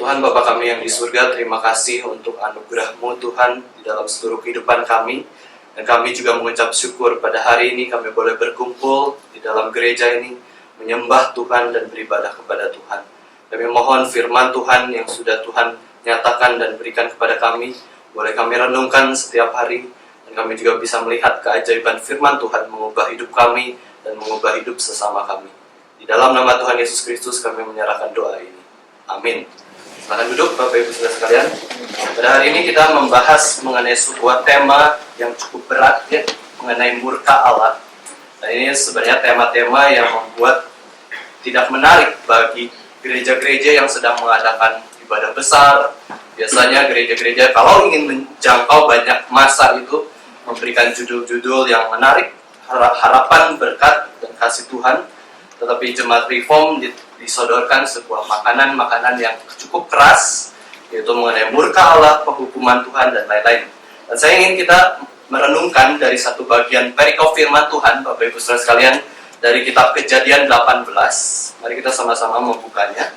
Tuhan Bapa kami yang di surga, terima kasih untuk anugerah-Mu Tuhan di dalam seluruh kehidupan kami. Dan kami juga mengucap syukur pada hari ini kami boleh berkumpul di dalam gereja ini, menyembah Tuhan dan beribadah kepada Tuhan. Kami mohon firman Tuhan yang sudah Tuhan nyatakan dan berikan kepada kami, boleh kami renungkan setiap hari, dan kami juga bisa melihat keajaiban firman Tuhan mengubah hidup kami dan mengubah hidup sesama kami. Di dalam nama Tuhan Yesus Kristus kami menyerahkan doa ini. Amin. Silakan duduk Bapak Ibu Saudara sekalian. Pada hari ini kita membahas mengenai sebuah tema yang cukup berat ya, mengenai murka Allah. Dan ini sebenarnya tema-tema yang membuat tidak menarik bagi gereja-gereja yang sedang mengadakan ibadah besar. Biasanya gereja-gereja kalau ingin menjangkau banyak massa itu memberikan judul-judul yang menarik, harapan, berkat, dan kasih Tuhan. Tetapi jemaat Reform disodorkan sebuah makanan-makanan yang cukup keras, yaitu mengenai murka Allah, penghukuman Tuhan, dan lain-lain. Dan saya ingin kita merenungkan dari satu bagian perikop firman Tuhan, Bapak Ibu Saudara sekalian, dari kitab Kejadian 18. Mari kita sama-sama membukanya.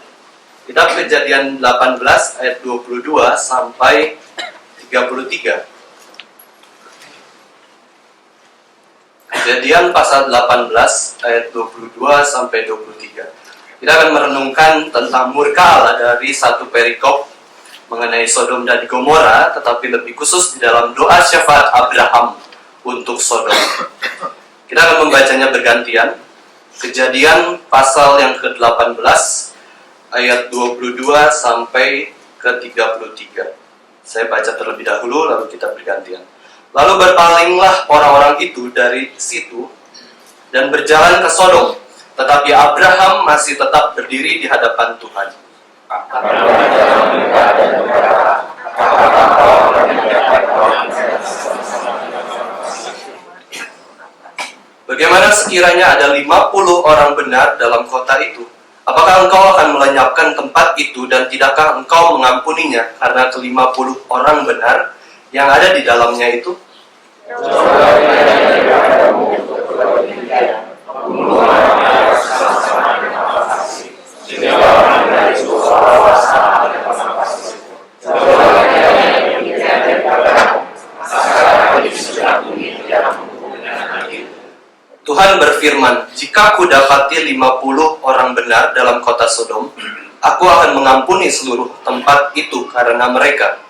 Kitab Kejadian 18 ayat 22 sampai 33. Kejadian pasal 18 ayat 22 sampai 23. Kita akan merenungkan tentang murka Allah dari satu perikop mengenai Sodom dan Gomora, tetapi lebih khusus di dalam doa syafaat Abraham untuk Sodom. Kita akan membacanya bergantian. Kejadian pasal yang ke-18 ayat 22 sampai ke-33. Saya baca terlebih dahulu lalu kita bergantian. Lalu berpalinglah orang-orang itu dari situ dan berjalan ke Sodom, tetapi Abraham masih tetap berdiri di hadapan Tuhan. Bagaimana sekiranya ada 50 orang benar dalam kota itu? Apakah engkau akan melenyapkan tempat itu dan tidakkah engkau mengampuninya karena ke-50 orang benar yang ada di dalamnya itu? Tuhan berfirman, jika aku dapati 50 orang benar dalam kota Sodom, aku akan mengampuni seluruh tempat itu karena mereka.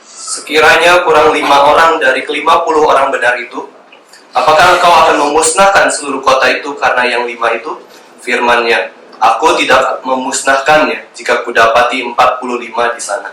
Sekiranya kurang 5 orang dari ke-50 orang benar itu, apakah engkau akan memusnahkan seluruh kota itu karena yang 5 itu? Firman-Nya, aku tidak memusnahkannya jika kudapati 45 di sana.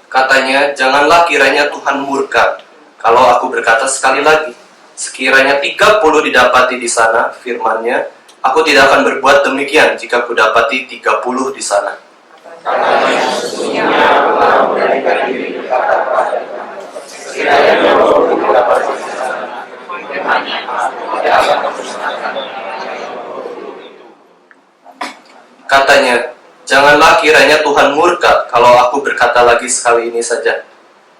Katanya, janganlah kiranya Tuhan murka kalau aku berkata sekali lagi. Sekiranya 30 didapati di sana, firman-Nya, aku tidak akan berbuat demikian jika kudapati 30 di sana. Katanya, janganlah kiranya Tuhan murka kalau aku berkata lagi sekali ini saja.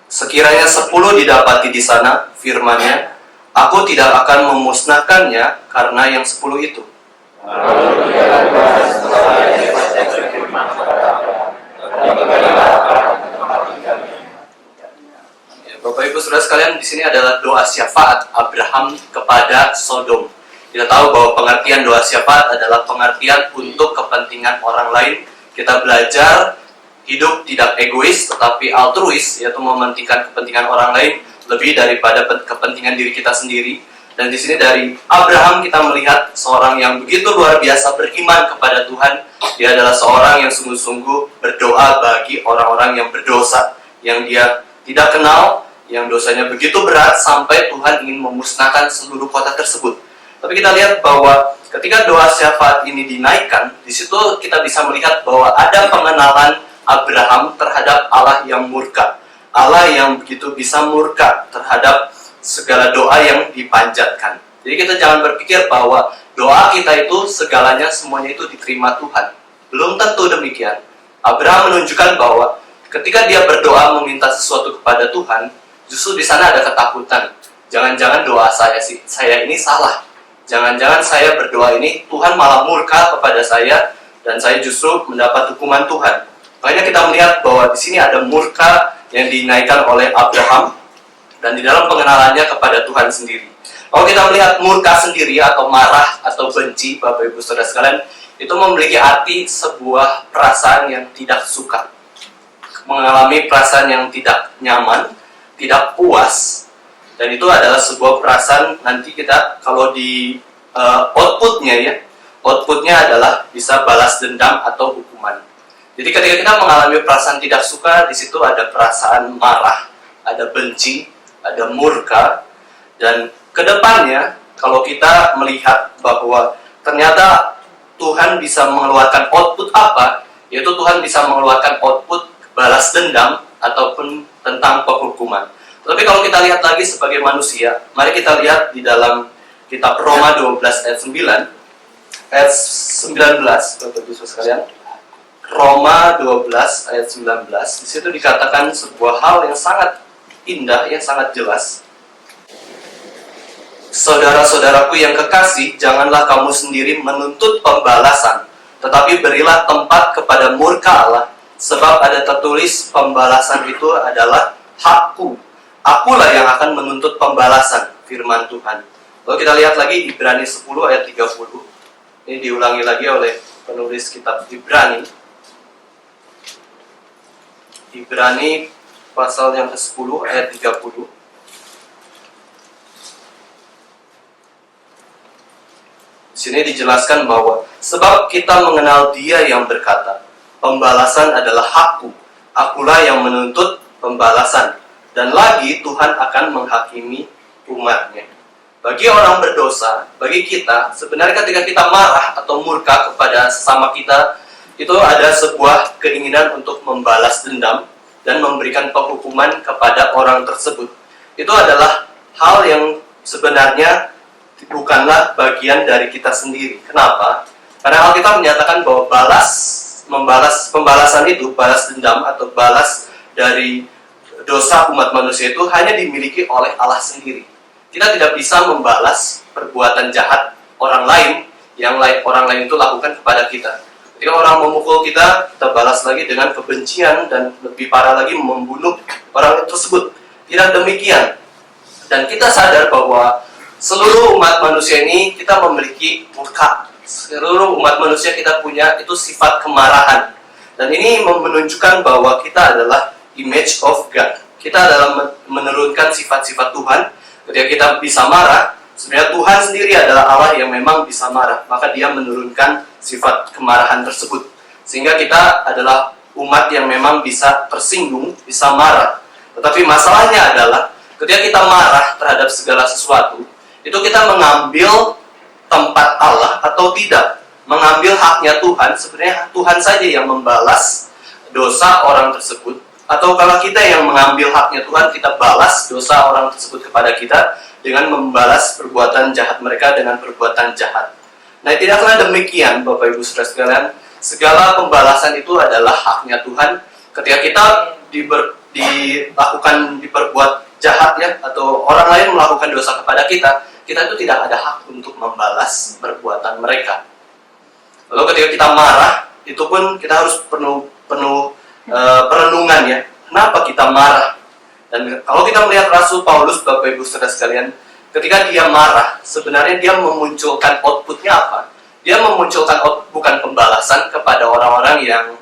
Sekiranya 10 didapati di sana, firman-Nya, aku tidak akan memusnahkannya karena yang 10 itu. Ya, Bapak Ibu Saudara sekalian, di sini adalah doa syafaat Abraham kepada Sodom. Kita tahu bahwa pengertian doa syafaat adalah pengertian untuk kepentingan orang lain. Kita belajar hidup tidak egois tetapi altruis, yaitu mementingkan kepentingan orang lain lebih daripada kepentingan diri kita sendiri. Dan di sini dari Abraham kita melihat seorang yang begitu luar biasa beriman kepada Tuhan. Dia adalah seorang yang sungguh-sungguh berdoa bagi orang-orang yang berdosa, yang dia tidak kenal, yang dosanya begitu berat sampai Tuhan ingin memusnahkan seluruh kota tersebut. Tapi kita lihat bahwa ketika doa syafaat ini dinaikkan, di situ kita bisa melihat bahwa ada pengenalan Abraham terhadap Allah yang murka. Allah yang begitu bisa murka terhadap segala doa yang dipanjatkan. Jadi kita jangan berpikir bahwa doa kita itu segalanya semuanya itu diterima Tuhan. Belum tentu demikian. Abraham menunjukkan bahwa ketika dia berdoa meminta sesuatu kepada Tuhan, justru di sana ada ketakutan. Jangan-jangan doa saya ini salah. Jangan-jangan saya berdoa ini Tuhan malah murka kepada saya dan saya justru mendapat hukuman Tuhan. Makanya kita melihat bahwa di sini ada murka yang dinaikkan oleh Abraham dan di dalam pengenalannya kepada Tuhan sendiri. Kalau kita melihat murka sendiri atau marah atau benci, Bapak Ibu Saudara sekalian, itu memiliki arti sebuah perasaan yang tidak suka, mengalami perasaan yang tidak nyaman, tidak puas, dan itu adalah sebuah perasaan nanti kita kalau di outputnya adalah bisa balas dendam atau hukuman. Jadi ketika kita mengalami perasaan tidak suka, di situ ada perasaan marah, ada benci, ada murka, dan kedepannya kalau kita melihat bahwa ternyata Tuhan bisa mengeluarkan output apa, yaitu Tuhan bisa mengeluarkan output balas dendam ataupun tentang penghukuman. Tapi kalau kita lihat lagi sebagai manusia, mari kita lihat di dalam kitab Roma 12 ayat 9, ayat 19, Bapak Ibu sekalian. Roma 12 ayat 19, di situ dikatakan sebuah hal yang sangat indah, yang sangat jelas. Saudara-saudaraku yang kekasih, janganlah kamu sendiri menuntut pembalasan, tetapi berilah tempat kepada murka Allah, sebab ada tertulis pembalasan itu adalah hakku. Akulah yang akan menuntut pembalasan, firman Tuhan. Lalu kita lihat lagi Ibrani 10 ayat 30. Ini diulangi lagi oleh penulis kitab Ibrani. Ibrani pasal yang ke-10 ayat 30. Di sini dijelaskan bahwa sebab kita mengenal Dia yang berkata, pembalasan adalah hakku. Akulah yang menuntut pembalasan. Dan lagi Tuhan akan menghakimi umatnya. Bagi orang berdosa, bagi kita, sebenarnya ketika kita marah atau murka kepada sesama kita, itu ada sebuah keinginan untuk membalas dendam dan memberikan penghukuman kepada orang tersebut. Itu adalah hal yang sebenarnya bukanlah bagian dari kita sendiri. Kenapa? Karena Alkitab menyatakan bahwa pembalasan itu, balas dendam atau balas dari dosa umat manusia itu hanya dimiliki oleh Allah sendiri. Kita tidak bisa membalas perbuatan jahat orang lain yang orang lain itu lakukan kepada kita. Ketika orang memukul kita, kita balas lagi dengan kebencian dan lebih parah lagi membunuh orang tersebut. Tidak demikian. Dan kita sadar bahwa seluruh umat manusia ini kita memiliki murka. Seluruh umat manusia kita punya itu sifat kemarahan. Dan ini menunjukkan bahwa kita adalah image of God. Kita adalah menurunkan sifat-sifat Tuhan. Ketika kita bisa marah, sebenarnya Tuhan sendiri adalah Allah yang memang bisa marah. Maka Dia menurunkan sifat kemarahan tersebut. Sehingga kita adalah umat yang memang bisa tersinggung, bisa marah. Tetapi masalahnya adalah ketika kita marah terhadap segala sesuatu, itu kita mengambil tempat Allah atau tidak. Mengambil haknya Tuhan, sebenarnya Tuhan saja yang membalas dosa orang tersebut. Atau kalau kita yang mengambil haknya Tuhan, kita balas dosa orang tersebut kepada kita dengan membalas perbuatan jahat mereka dengan perbuatan jahat. Nah, tidaklah demikian, Bapak Ibu Saudara sekalian. Segala pembalasan itu adalah haknya Tuhan. Ketika kita diperbuat jahat ya, atau orang lain melakukan dosa kepada kita itu tidak ada hak untuk membalas perbuatan mereka. Lalu ketika kita marah, itu pun kita harus penuh perenungan ya, kenapa kita marah. Dan kalau kita melihat Rasul Paulus, Bapak Ibu Saudara sekalian, ketika dia marah, sebenarnya dia memunculkan outputnya apa? Dia memunculkan bukan pembalasan kepada orang-orang yang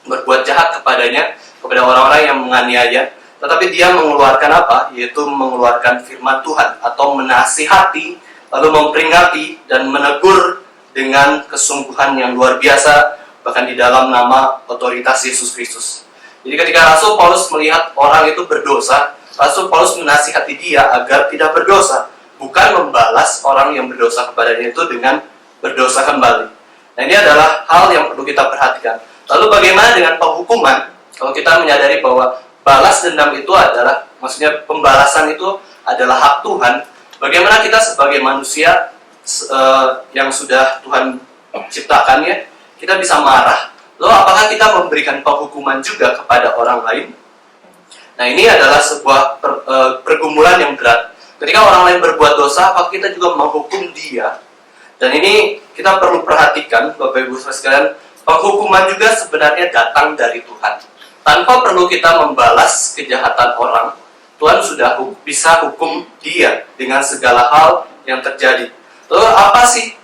berbuat jahat kepadanya, kepada orang-orang yang menganiaya, tetapi dia mengeluarkan apa? Yaitu mengeluarkan firman Tuhan atau menasihati, lalu memperingati dan menegur dengan kesungguhan yang luar biasa, bahkan di dalam nama otoritas Yesus Kristus. Jadi ketika Rasul Paulus melihat orang itu berdosa, Rasul Paulus menasihati dia agar tidak berdosa, bukan membalas orang yang berdosa kepadanya itu dengan berdosa kembali. Nah, ini adalah hal yang perlu kita perhatikan. Lalu bagaimana dengan penghukuman? Kalau kita menyadari bahwa balas dendam itu adalah, maksudnya pembalasan itu adalah hak Tuhan, bagaimana kita sebagai manusia yang sudah Tuhan ciptakan ya, kita bisa marah. Lalu apakah kita memberikan penghukuman juga kepada orang lain? Nah, ini adalah sebuah pergumulan yang berat. Ketika orang lain berbuat dosa, apakah kita juga menghukum dia? Dan ini kita perlu perhatikan, Bapak Ibu Saudara sekalian, penghukuman juga sebenarnya datang dari Tuhan. Tanpa perlu kita membalas kejahatan orang, Tuhan sudah bisa hukum dia dengan segala hal yang terjadi. Lalu apa sih,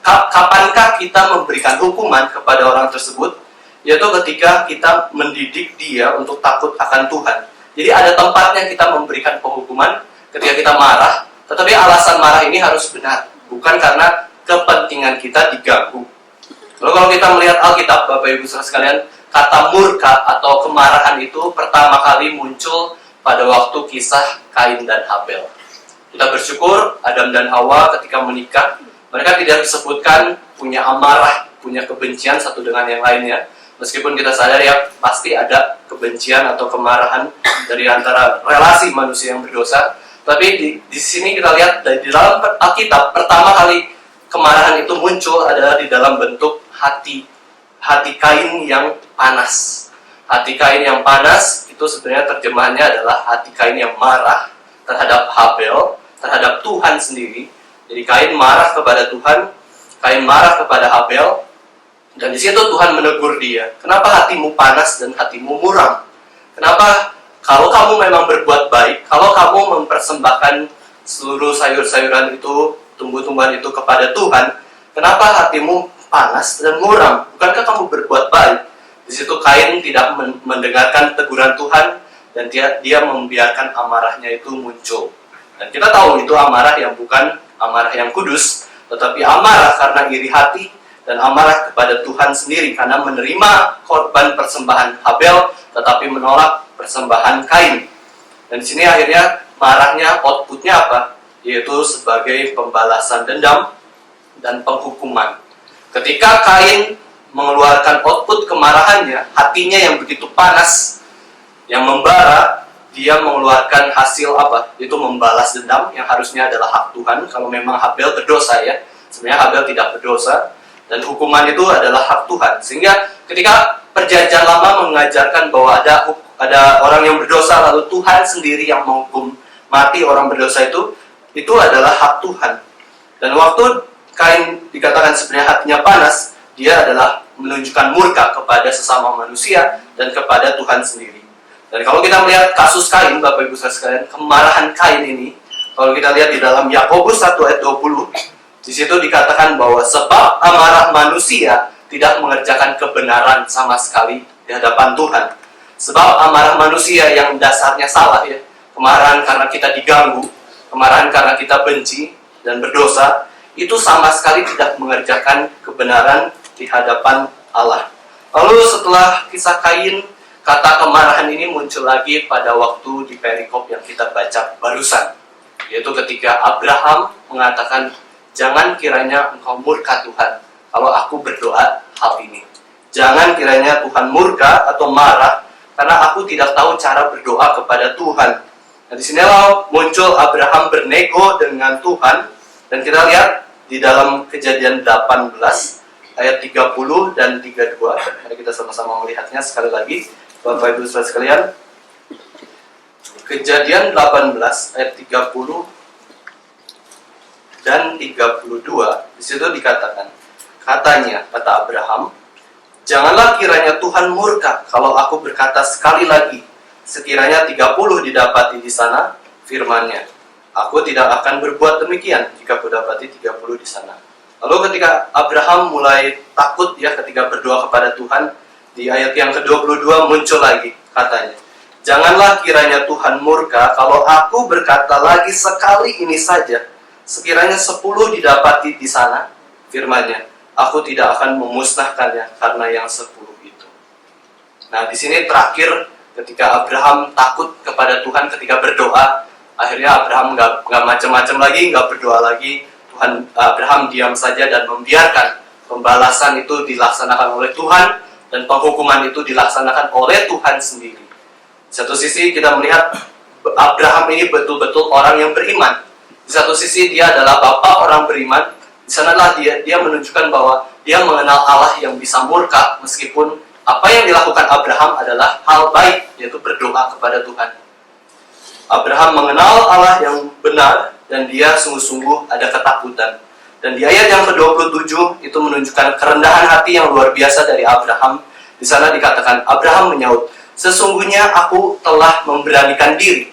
kapankah kita memberikan hukuman kepada orang tersebut? Yaitu ketika kita mendidik dia untuk takut akan Tuhan. Jadi ada tempatnya kita memberikan penghukuman ketika kita marah, tetapi alasan marah ini harus benar, bukan karena kepentingan kita diganggu. Lalu kalau kita melihat Alkitab, Bapak Ibu Saudara sekalian, kata murka atau kemarahan itu pertama kali muncul pada waktu kisah Kain dan Habel. Kita bersyukur Adam dan Hawa ketika menikah, mereka tidak disebutkan punya amarah, punya kebencian satu dengan yang lainnya. Meskipun kita sadar ya pasti ada kebencian atau kemarahan dari antara relasi manusia yang berdosa, tapi di sini kita lihat di dalam Alkitab pertama kali kemarahan itu muncul adalah di dalam bentuk hati Kain yang panas. Hati Kain yang panas itu sebenarnya terjemahannya adalah hati Kain yang marah terhadap Habel, terhadap Tuhan sendiri. Jadi Kain marah kepada Tuhan, Kain marah kepada Habel, dan di situ Tuhan menegur dia. Kenapa hatimu panas dan hatimu muram? Kenapa kalau kamu memang berbuat baik, kalau kamu mempersembahkan seluruh sayur-sayuran itu, tumbuh-tumbuhan itu kepada Tuhan, kenapa hatimu panas dan muram? Bukankah kamu berbuat baik? Di situ Kain tidak mendengarkan teguran Tuhan dan dia membiarkan amarahnya itu muncul. Dan kita tahu itu amarah yang bukan amarah yang kudus, tetapi amarah karena iri hati dan amarah kepada Tuhan sendiri karena menerima korban persembahan Habel tetapi menolak persembahan Kain. Dan di sini akhirnya marahnya outputnya apa? Yaitu sebagai pembalasan dendam dan penghukuman. Ketika Kain mengeluarkan output kemarahannya, hatinya yang begitu panas, yang membara, dia mengeluarkan hasil apa? Yaitu membalas dendam yang harusnya adalah hak Tuhan. Kalau memang Habel berdosa ya, sebenarnya Habel tidak berdosa, dan hukuman itu adalah hak Tuhan. Sehingga ketika Perjanjian Lama mengajarkan bahwa ada orang yang berdosa lalu Tuhan sendiri yang menghukum mati orang berdosa itu adalah hak Tuhan. Dan waktu Kain dikatakan sebenarnya hatinya panas, dia adalah menunjukkan murka kepada sesama manusia dan kepada Tuhan sendiri. Dan kalau kita melihat kasus Kain, Bapak Ibu sekalian, kemarahan Kain ini, kalau kita lihat di dalam Yakobus 1 ayat 20, di situ dikatakan bahwa sebab amarah manusia tidak mengerjakan kebenaran sama sekali di hadapan Tuhan. Sebab amarah manusia yang dasarnya salah ya, kemarahan karena kita diganggu, kemarahan karena kita benci dan berdosa, itu sama sekali tidak mengerjakan kebenaran di hadapan Allah. Lalu setelah kisah Kain, kata kemarahan ini muncul lagi pada waktu di perikop yang kita baca barusan, yaitu ketika Abraham mengatakan, jangan kiranya engkau murka Tuhan kalau aku berdoa hal ini. Jangan kiranya Tuhan murka atau marah karena aku tidak tahu cara berdoa kepada Tuhan. Nah, di sinilah muncul Abraham bernego dengan Tuhan, dan kita lihat di dalam Kejadian 18 ayat 30 dan 32. Mari kita sama-sama melihatnya sekali lagi, Bapak Ibu Saudara sekalian. Kejadian 18 ayat 30 dan 32, di situ dikatakan, kata Abraham, janganlah kiranya Tuhan murka kalau aku berkata sekali lagi, sekiranya 30 didapati di sana, firman-Nya, aku tidak akan berbuat demikian jika aku dapati 30 di sana. Lalu ketika Abraham mulai takut ya ketika berdoa kepada Tuhan, di ayat yang ke-22 muncul lagi katanya, janganlah kiranya Tuhan murka kalau aku berkata lagi sekali ini saja, sekiranya 10 didapati di sana, firman-Nya, aku tidak akan memusnahkannya karena yang 10 itu. Nah, di sini terakhir ketika Abraham takut kepada Tuhan ketika berdoa, akhirnya Abraham nggak macam-macam lagi, nggak berdoa lagi. Abraham diam saja dan membiarkan pembalasan itu dilaksanakan oleh Tuhan dan penghukuman itu dilaksanakan oleh Tuhan sendiri. Di satu sisi kita melihat Abraham ini betul-betul orang yang beriman. Di satu sisi dia adalah bapak orang beriman, Di sanalah dia menunjukkan bahwa dia mengenal Allah yang bisa murka, meskipun apa yang dilakukan Abraham adalah hal baik, yaitu berdoa kepada Tuhan. Abraham mengenal Allah yang benar, dan dia sungguh-sungguh ada ketakutan. Dan di ayat yang ke-27 itu menunjukkan kerendahan hati yang luar biasa dari Abraham. Di sana dikatakan, Abraham menyaut, sesungguhnya aku telah memberanikan diri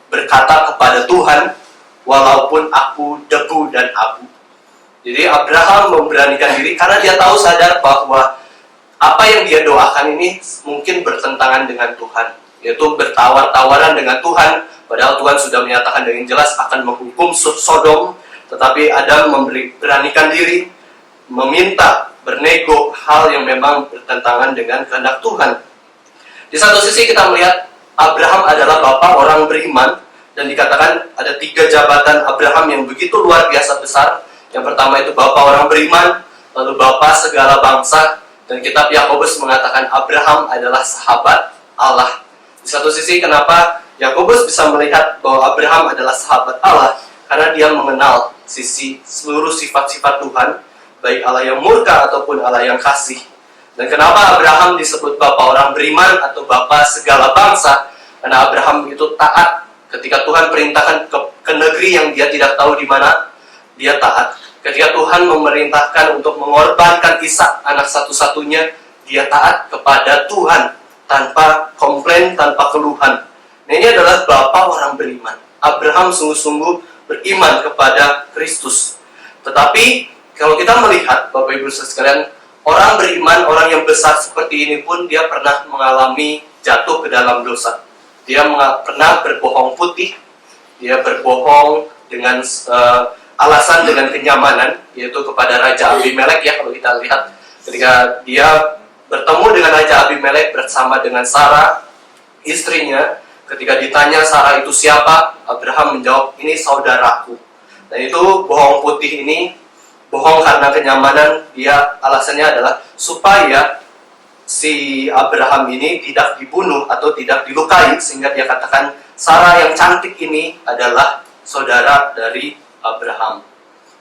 berkata kepada Tuhan, walaupun aku debu dan abu. Jadi Abraham memberanikan diri karena dia tahu sadar bahwa apa yang dia doakan ini mungkin bertentangan dengan Tuhan, yaitu bertawar-tawaran dengan Tuhan. Padahal Tuhan sudah menyatakan dengan jelas akan menghukum Sodom, tetapi Adam memberanikan diri, meminta, bernego hal yang memang bertentangan dengan kehendak Tuhan. Di satu sisi kita melihat Abraham adalah bapa orang beriman, dan dikatakan ada 3 jabatan Abraham yang begitu luar biasa besar. Yang pertama itu bapa orang beriman, lalu bapa segala bangsa, dan kitab Yakobus mengatakan Abraham adalah sahabat Allah. Di satu sisi kenapa Yakobus bisa melihat bahwa Abraham adalah sahabat Allah? Karena dia mengenal seluruh sifat-sifat Tuhan, baik Allah yang murka ataupun Allah yang kasih. Dan kenapa Abraham disebut bapa orang beriman atau bapa segala bangsa? Karena Abraham itu taat ketika Tuhan perintahkan ke negeri yang dia tidak tahu di mana, dia taat. Ketika Tuhan memerintahkan untuk mengorbankan Ishak, anak satu-satunya, dia taat kepada Tuhan tanpa komplain, tanpa keluhan. Nah, ini adalah bapa orang beriman. Abraham sungguh-sungguh beriman kepada Kristus. Tetapi kalau kita melihat, Bapak Ibu sekalian, orang beriman, orang yang besar seperti ini pun dia pernah mengalami jatuh ke dalam dosa. Dia pernah berbohong putih, dia berbohong dengan alasan dengan kenyamanan, yaitu kepada Raja Abimelek ya. Kalau kita lihat ketika dia bertemu dengan Raja Abimelek bersama dengan Sarah, istrinya, ketika ditanya Sarah itu siapa, Abraham menjawab, ini saudaraku. Dan itu bohong putih ini, bohong karena kenyamanan, dia alasannya adalah supaya si Abraham ini tidak dibunuh atau tidak dilukai, sehingga dia katakan Sarah yang cantik ini adalah saudara dari Abraham.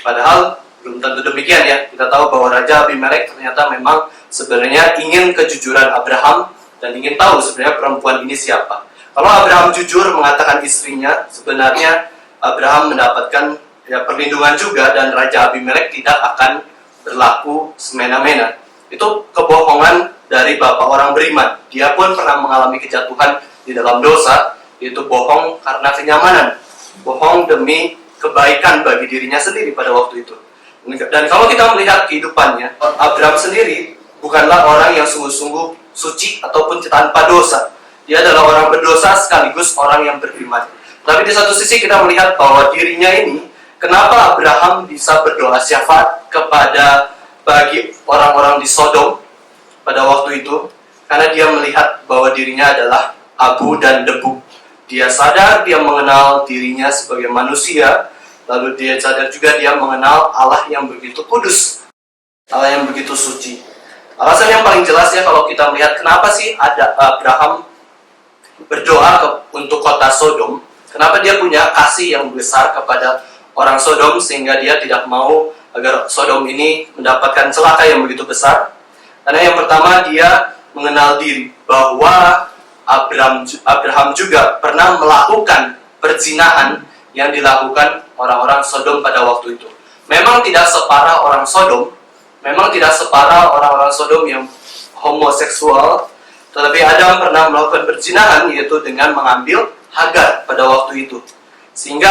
Padahal belum tentu demikian ya. Kita tahu bahwa Raja Abimelek ternyata memang sebenarnya ingin kejujuran Abraham dan ingin tahu sebenarnya perempuan ini siapa. Kalau Abraham jujur mengatakan istrinya, sebenarnya Abraham mendapatkan perlindungan juga, dan Raja Abimelek tidak akan berlaku semena-mena. Itu kebohongan dari bapak orang beriman. Dia pun pernah mengalami kejatuhan di dalam dosa, yaitu bohong karena kenyamanan, bohong demi kebaikan bagi dirinya sendiri pada waktu itu. Dan kalau kita melihat kehidupannya, Abraham sendiri bukanlah orang yang sungguh-sungguh suci ataupun tanpa dosa. Dia adalah orang berdosa sekaligus orang yang beriman. Tapi di satu sisi kita melihat bahwa dirinya ini, kenapa Abraham bisa berdoa syafaat kepada bagi orang-orang di Sodom pada waktu itu? Karena dia melihat bahwa dirinya adalah abu dan debu. Dia sadar, dia mengenal dirinya sebagai manusia, lalu dia sadar juga dia mengenal Allah yang begitu kudus, Allah yang begitu suci. Alasan yang paling jelas ya kalau kita melihat kenapa sih ada Abraham berdoa untuk kota Sodom, kenapa dia punya kasih yang besar kepada orang Sodom sehingga dia tidak mau agar Sodom ini mendapatkan celaka yang begitu besar. Karena yang pertama dia mengenal diri bahwa Abraham juga pernah melakukan perzinahan yang dilakukan orang-orang Sodom pada waktu itu. Memang tidak separah orang Sodom, memang tidak separah orang-orang Sodom yang homoseksual, tetapi Adam pernah melakukan perzinahan, yaitu dengan mengambil Hagar pada waktu itu. Sehingga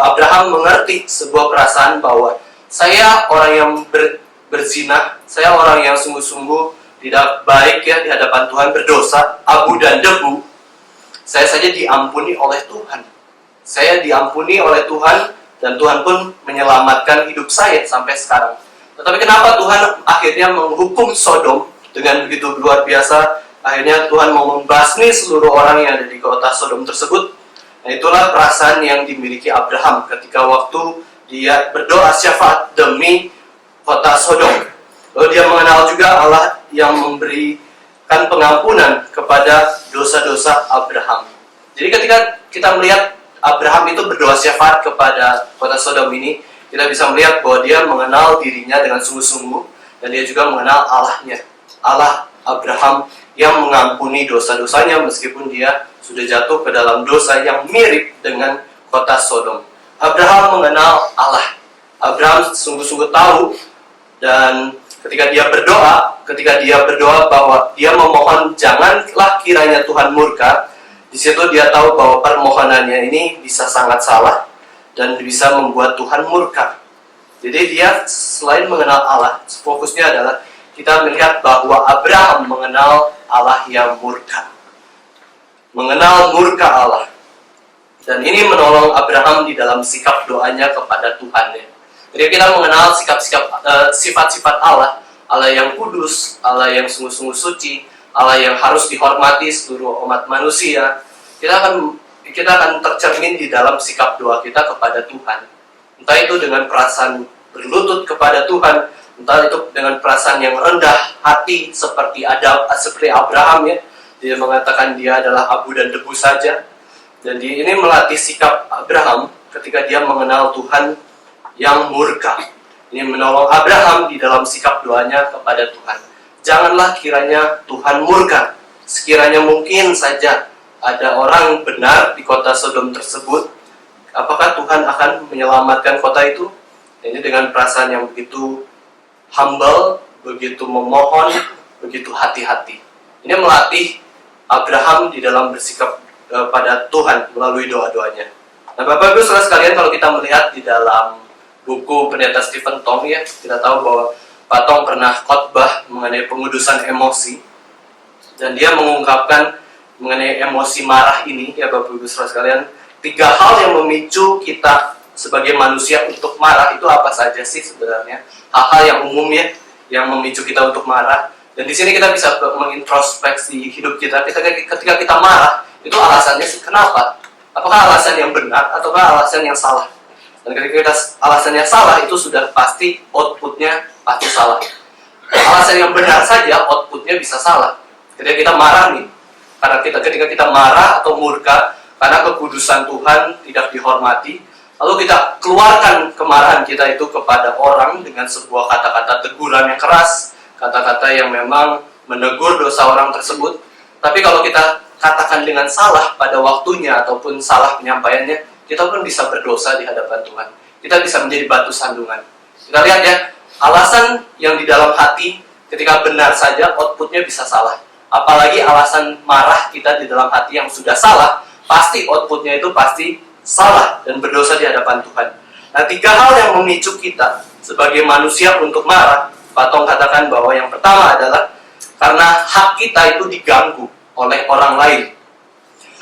Abraham mengerti sebuah perasaan bahwa saya orang yang berzina, saya orang yang sungguh-sungguh tidak baik ya di hadapan Tuhan, berdosa, abu dan debu. Saya saja diampuni oleh Tuhan. Saya diampuni oleh Tuhan, dan Tuhan pun menyelamatkan hidup saya sampai sekarang. Tetapi kenapa Tuhan akhirnya menghukum Sodom dengan begitu luar biasa? Akhirnya Tuhan mau membasmi seluruh orang yang ada di kota Sodom tersebut. Nah, itulah perasaan yang dimiliki Abraham ketika waktu dia berdoa syafaat demi kota Sodom. Lalu dia mengenal juga Allah yang memberikan pengampunan kepada dosa-dosa Abraham. Jadi ketika kita melihat Abraham itu berdoa syafaat kepada kota Sodom ini kita bisa melihat bahwa dia mengenal dirinya dengan sungguh-sungguh, dan dia juga mengenal Allahnya, Allah Abraham yang mengampuni dosa-dosanya meskipun dia sudah jatuh ke dalam dosa yang mirip dengan kota Sodom. Abraham mengenal Allah. Abraham sungguh-sungguh tahu, dan ketika dia berdoa bahwa dia memohon janganlah kiranya Tuhan murka, di situ dia tahu bahwa permohonannya ini bisa sangat salah dan bisa membuat Tuhan murka. Jadi dia selain mengenal Allah, fokusnya adalah kita melihat bahwa Abraham mengenal Allah yang murka. Mengenal murka Allah. Dan ini menolong Abraham di dalam sikap doanya kepada Tuhan. Jadi kita mengenal sifat-sifat Allah, Allah yang kudus, Allah yang sungguh-sungguh suci, Allah yang harus dihormati seluruh umat manusia. Kita akan tercermin di dalam sikap doa kita kepada Tuhan. Entah itu dengan perasaan berlutut kepada Tuhan, entah itu dengan perasaan yang rendah hati seperti Abraham ya. Dia mengatakan dia adalah abu dan debu saja. Dan ini melatih sikap Abraham ketika dia mengenal Tuhan yang murka. Ini menolong Abraham di dalam sikap doanya kepada Tuhan. Janganlah kiranya Tuhan murka. Sekiranya mungkin saja ada orang benar di kota Sodom tersebut, apakah Tuhan akan menyelamatkan kota itu? Ini dengan perasaan yang begitu humble, begitu memohon, begitu hati-hati. Ini melatih Abraham di dalam bersikap pada Tuhan melalui doa-doanya. Nah, Bapak Ibu Saudara sekalian, kalau kita melihat di dalam buku pendeta Stephen Tong ya, kita tahu bahwa Pak Tong pernah khotbah mengenai pengudusan emosi, dan dia mengungkapkan mengenai emosi marah ini ya Bapak Ibu Saudara sekalian, 3 hal yang memicu kita sebagai manusia untuk marah itu apa saja sih sebenarnya? Hal-hal yang umum ya, yang memicu kita untuk marah. Dan di sini kita bisa mengintrospeksi hidup kita. Ketika kita marah, itu alasannya kenapa? Apakah alasan yang benar ataukah alasan yang salah? Dan ketika alasannya salah, itu sudah pasti outputnya pasti salah. Alasan yang benar saja outputnya bisa salah. Ketika kita marah nih, ketika kita marah atau murka karena kekudusan Tuhan tidak dihormati, lalu kita keluarkan kemarahan kita itu kepada orang dengan sebuah kata-kata teguran yang keras, kata-kata yang memang menegur dosa orang tersebut. Tapi kalau kita katakan dengan salah pada waktunya ataupun salah penyampaiannya, kita pun bisa berdosa di hadapan Tuhan. Kita bisa menjadi batu sandungan. Kita lihat ya, alasan yang di dalam hati ketika benar saja outputnya bisa salah. Apalagi alasan marah kita di dalam hati yang sudah salah, pasti outputnya itu pasti salah dan berdosa di hadapan Tuhan. Nah, 3 hal yang memicu kita sebagai manusia untuk marah, Pak Tong katakan bahwa yang pertama adalah karena hak kita itu diganggu oleh orang lain.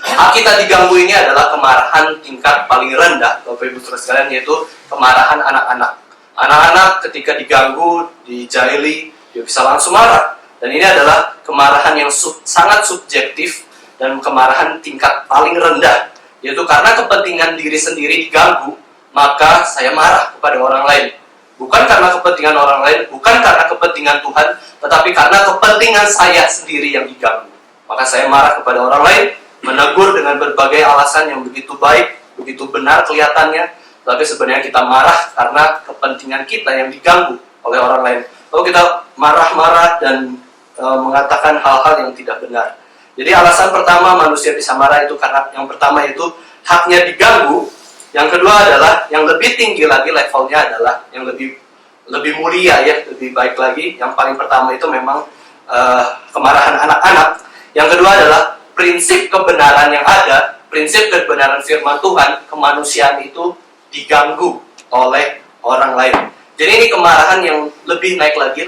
Hak kita diganggu ini adalah kemarahan tingkat paling rendah, Bapak Ibu Saudara sekalian, yaitu kemarahan anak-anak. Anak-anak ketika diganggu, dijahili, dia bisa langsung marah. Dan ini adalah kemarahan yang sangat subjektif dan kemarahan tingkat paling rendah, yaitu karena kepentingan diri sendiri diganggu, maka saya marah kepada orang lain. Bukan karena kepentingan orang lain, bukan karena kepentingan Tuhan, tetapi karena kepentingan saya sendiri yang diganggu. Maka saya marah kepada orang lain, menegur dengan berbagai alasan yang begitu baik, begitu benar kelihatannya, tapi sebenarnya kita marah karena kepentingan kita yang diganggu oleh orang lain. Lalu kita marah-marah dan mengatakan hal-hal yang tidak benar. Jadi alasan pertama manusia bisa marah itu karena yang pertama itu haknya diganggu. Yang kedua adalah yang lebih tinggi lagi levelnya adalah yang lebih mulia ya, lebih baik lagi. Yang paling pertama itu memang kemarahan anak-anak. Yang kedua adalah prinsip kebenaran yang ada, prinsip kebenaran firman Tuhan, kemanusiaan itu diganggu oleh orang lain. Jadi ini kemarahan yang lebih naik lagi,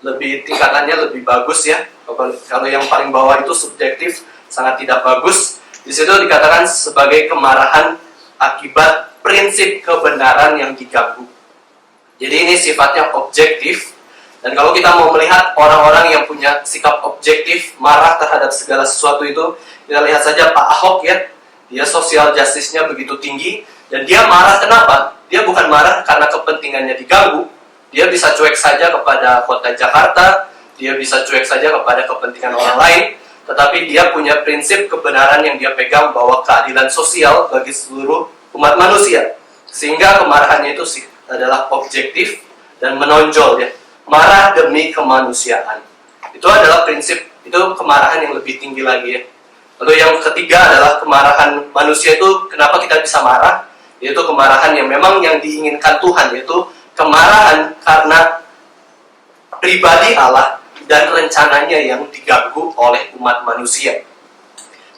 lebih tingkatannya lebih bagus ya. Kalau yang paling bawah itu subjektif, sangat tidak bagus. Di situ dikatakan sebagai kemarahan akibat prinsip kebenaran yang diganggu. Jadi ini sifatnya objektif. Dan kalau kita mau melihat orang-orang yang punya sikap objektif, marah terhadap segala sesuatu itu, kita lihat saja Pak Ahok ya. Dia social justice-nya begitu tinggi, dan dia marah kenapa? Dia bukan marah karena kepentingannya diganggu. Dia bisa cuek saja kepada kota Jakarta, dia bisa cuek saja kepada kepentingan orang lain, tetapi dia punya prinsip kebenaran yang dia pegang bahwa keadilan sosial bagi seluruh umat manusia. Sehingga kemarahannya itu adalah objektif dan menonjol ya. Marah demi kemanusiaan. Itu adalah prinsip, itu kemarahan yang lebih tinggi lagi ya. Lalu yang ketiga adalah kemarahan manusia itu kenapa kita bisa marah? Yaitu kemarahan yang memang yang diinginkan Tuhan, yaitu kemarahan karena pribadi Allah dan rencananya yang diganggu oleh umat manusia.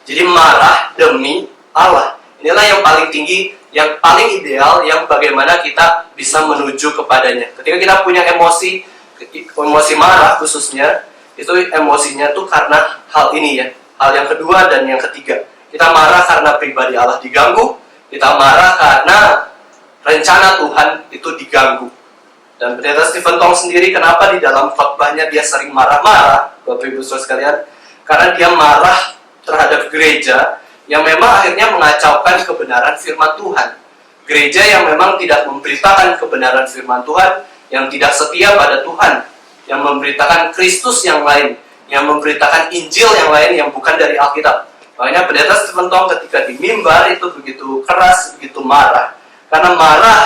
Jadi marah demi Allah. Inilah yang paling tinggi, yang paling ideal, yang bagaimana kita bisa menuju kepadanya. Ketika kita punya emosi marah khususnya, itu emosinya tuh karena hal ini ya. Hal yang kedua dan yang ketiga. Kita marah karena pribadi Allah diganggu, kita marah karena rencana Tuhan itu diganggu. Dan pendeta Stephen Tong sendiri kenapa di dalam khotbahnya dia sering marah-marah, Bapak Ibu Saudara sekalian? Karena dia marah terhadap gereja yang memang akhirnya mengacaukan kebenaran firman Tuhan. Gereja yang memang tidak memberitakan kebenaran firman Tuhan, yang tidak setia pada Tuhan, yang memberitakan Kristus yang lain, yang memberitakan Injil yang lain yang bukan dari Alkitab. Makanya pendeta Stephen Tong ketika di mimbar itu begitu keras, begitu marah. Karena marah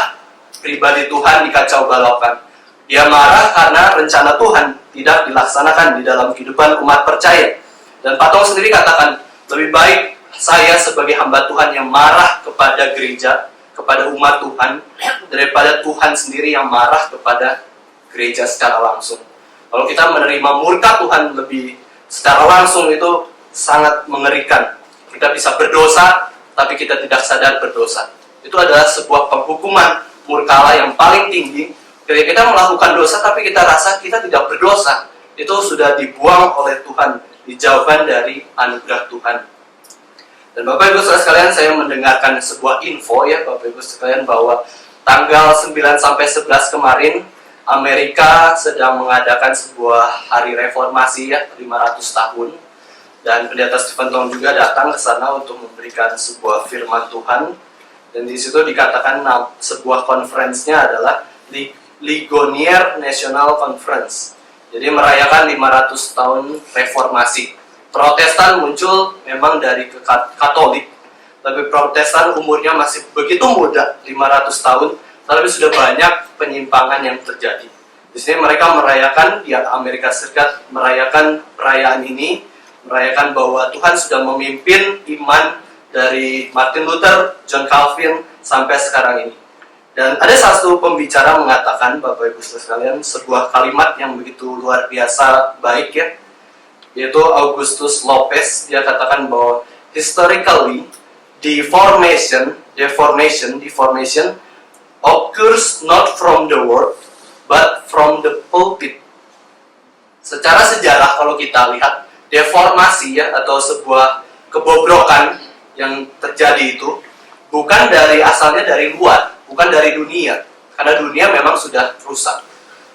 pribadi Tuhan dikacau balaukan. Dia marah karena rencana Tuhan tidak dilaksanakan di dalam kehidupan umat percaya. Dan Pak Tong sendiri katakan, lebih baik saya sebagai hamba Tuhan yang marah kepada gereja, kepada umat Tuhan, daripada Tuhan sendiri yang marah kepada gereja secara langsung. Kalau kita menerima murka Tuhan lebih secara langsung, itu sangat mengerikan. Kita bisa berdosa, tapi kita tidak sadar berdosa. Itu adalah sebuah penghukuman murka Allah yang paling tinggi. Ketika kita melakukan dosa, tapi kita rasa kita tidak berdosa, itu sudah dibuang oleh Tuhan, dijauhkan dari anugerah Tuhan. Dan Bapak Ibu Saudara sekalian, saya mendengarkan sebuah info ya Bapak Ibu sekalian, bahwa tanggal 9 sampai 11 kemarin Amerika sedang mengadakan sebuah hari reformasi ya, 500 tahun. Dan pendeta Stephen Tong juga datang ke sana untuk memberikan sebuah firman Tuhan. Dan di situ dikatakan sebuah konferensinya adalah Ligonier National Conference. Jadi merayakan 500 tahun reformasi. Protestan muncul memang dari Katolik, tapi Protestan umurnya masih begitu muda, 500 tahun, tapi sudah banyak penyimpangan yang terjadi. Di sini mereka merayakan, di Amerika Serikat merayakan perayaan ini, merayakan bahwa Tuhan sudah memimpin iman dari Martin Luther, John Calvin, sampai sekarang ini. Dan ada satu pembicara mengatakan, Bapak Ibu sekalian, sebuah kalimat yang begitu luar biasa baik ya, yaitu Augustus Lopez. Dia katakan bahwa historically deformation occurs not from the word but from the pulpit. Secara sejarah kalau kita lihat, deformasi ya, atau sebuah kebobrokan yang terjadi itu bukan asalnya dari luar, bukan dari dunia, karena dunia memang sudah rusak.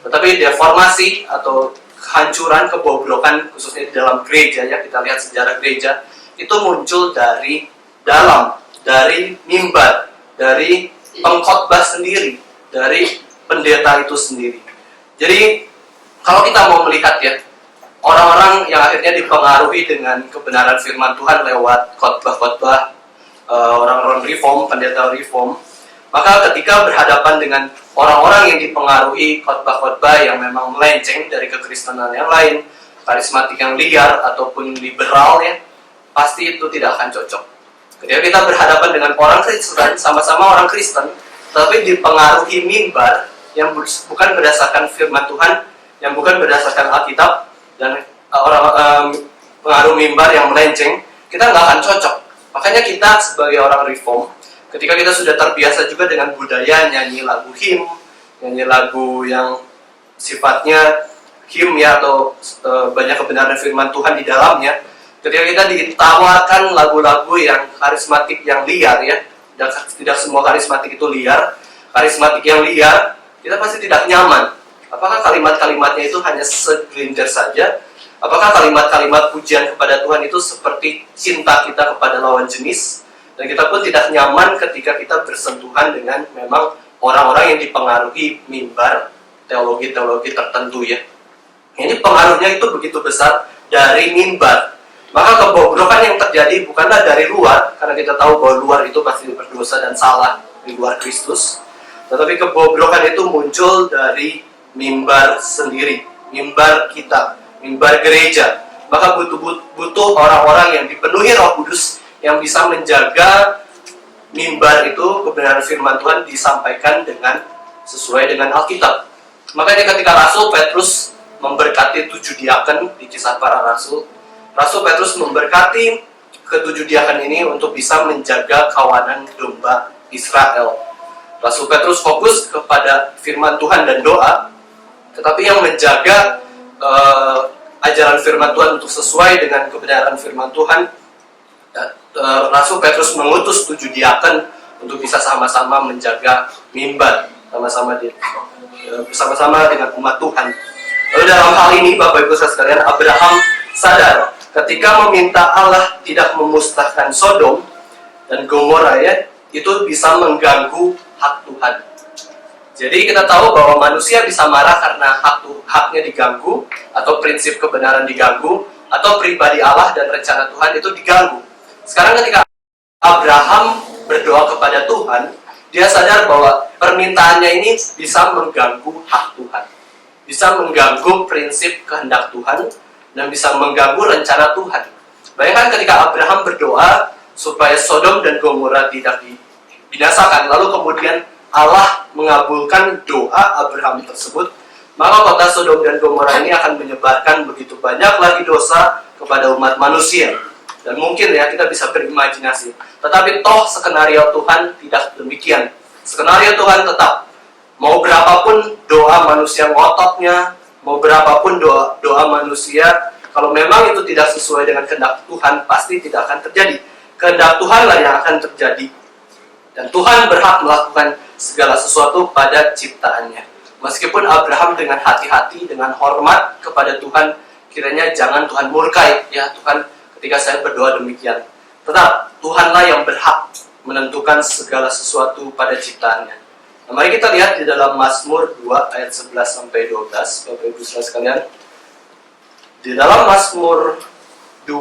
Tetapi deformasi atau kehancuran, kebobrokan khususnya di dalam gereja ya, kita lihat sejarah gereja itu muncul dari dalam, dari mimbar, dari pengkhotbah sendiri, dari pendeta itu sendiri. Jadi kalau kita mau melihat ya, orang-orang yang akhirnya dipengaruhi dengan kebenaran firman Tuhan lewat khotbah-khotbah orang-orang reform, pendeta reform, maka ketika berhadapan dengan orang-orang yang dipengaruhi khotbah-khotbah yang memang melenceng dari kekristenan yang lain, karismatik yang liar ataupun liberal ya, pasti itu tidak akan cocok. Ketika kita berhadapan dengan orang Kristen, sama-sama orang Kristen, tapi dipengaruhi mimbar yang bukan berdasarkan firman Tuhan, yang bukan berdasarkan Alkitab, dan pengaruh mimbar yang melenceng, kita nggak akan cocok. Makanya kita sebagai orang reform, ketika kita sudah terbiasa juga dengan budaya nyanyi lagu hymn, nyanyi lagu yang sifatnya hymn ya, atau banyak kebenaran firman Tuhan di dalamnya, ketika kita ditawarkan lagu-lagu yang karismatik yang liar ya, tidak semua karismatik itu liar, karismatik yang liar, kita pasti tidak nyaman. Apakah kalimat-kalimatnya itu hanya segelintir saja? Apakah kalimat-kalimat pujian kepada Tuhan itu seperti cinta kita kepada lawan jenis? Dan kita pun tidak nyaman ketika kita bersentuhan dengan memang orang-orang yang dipengaruhi mimbar teologi-teologi tertentu ya. Ini pengaruhnya itu begitu besar dari mimbar. Maka kebobrokan yang terjadi bukanlah dari luar, karena kita tahu bahwa luar itu pasti berdosa dan salah di luar Kristus. Tetapi kebobrokan itu muncul dari mimbar sendiri, mimbar kita, mimbar gereja. Maka butuh orang-orang yang dipenuhi Roh Kudus yang bisa menjaga mimbar itu, kebenaran firman Tuhan disampaikan dengan sesuai dengan Alkitab. Makanya ketika Rasul Petrus memberkati 7 diaken di Kisah Para Rasul, Rasul Petrus memberkati ke-7 diaken ini untuk bisa menjaga kawanan domba Israel. Rasul Petrus fokus kepada firman Tuhan dan doa, tetapi yang menjaga ajaran firman Tuhan untuk sesuai dengan kebenaran firman Tuhan, Rasul Petrus mengutus 7 diaken untuk bisa sama-sama menjaga mimbar, bersama-sama dengan umat Tuhan. Lalu dalam hal ini, Bapak Ibu Saudara sekalian, Abraham sadar ketika meminta Allah tidak memusnahkan Sodom dan Gomora, ya, itu bisa mengganggu hak Tuhan. Jadi kita tahu bahwa manusia bisa marah karena haknya diganggu, atau prinsip kebenaran diganggu, atau pribadi Allah dan rencana Tuhan itu diganggu. Sekarang ketika Abraham berdoa kepada Tuhan, dia sadar bahwa permintaannya ini bisa mengganggu hak Tuhan, bisa mengganggu prinsip kehendak Tuhan, dan bisa mengganggu rencana Tuhan. Bayangkan ketika Abraham berdoa supaya Sodom dan Gomora tidak dibinasakan, lalu kemudian Allah mengabulkan doa Abraham tersebut, maka kota Sodom dan Gomora ini akan menyebarkan begitu banyak lagi dosa kepada umat manusia. Dan mungkin ya kita bisa berimajinasi, tetapi toh skenario Tuhan tidak demikian. Skenario Tuhan tetap, mau berapapun doa manusia ngototnya, mau berapapun doa manusia, kalau memang itu tidak sesuai dengan kehendak Tuhan, pasti tidak akan terjadi. Kehendak Tuhanlah yang akan terjadi. Dan Tuhan berhak melakukan segala sesuatu pada ciptaannya. Meskipun Abraham dengan hati-hati, dengan hormat kepada Tuhan, kiranya jangan Tuhan murkai, ya Tuhan, ketika saya berdoa demikian. Tetap Tuhanlah yang berhak menentukan segala sesuatu pada ciptaannya. Nah, mari kita lihat di dalam Mazmur 2 ayat 11-12, Bapak Ibu Saudara sekalian. Di dalam Mazmur 2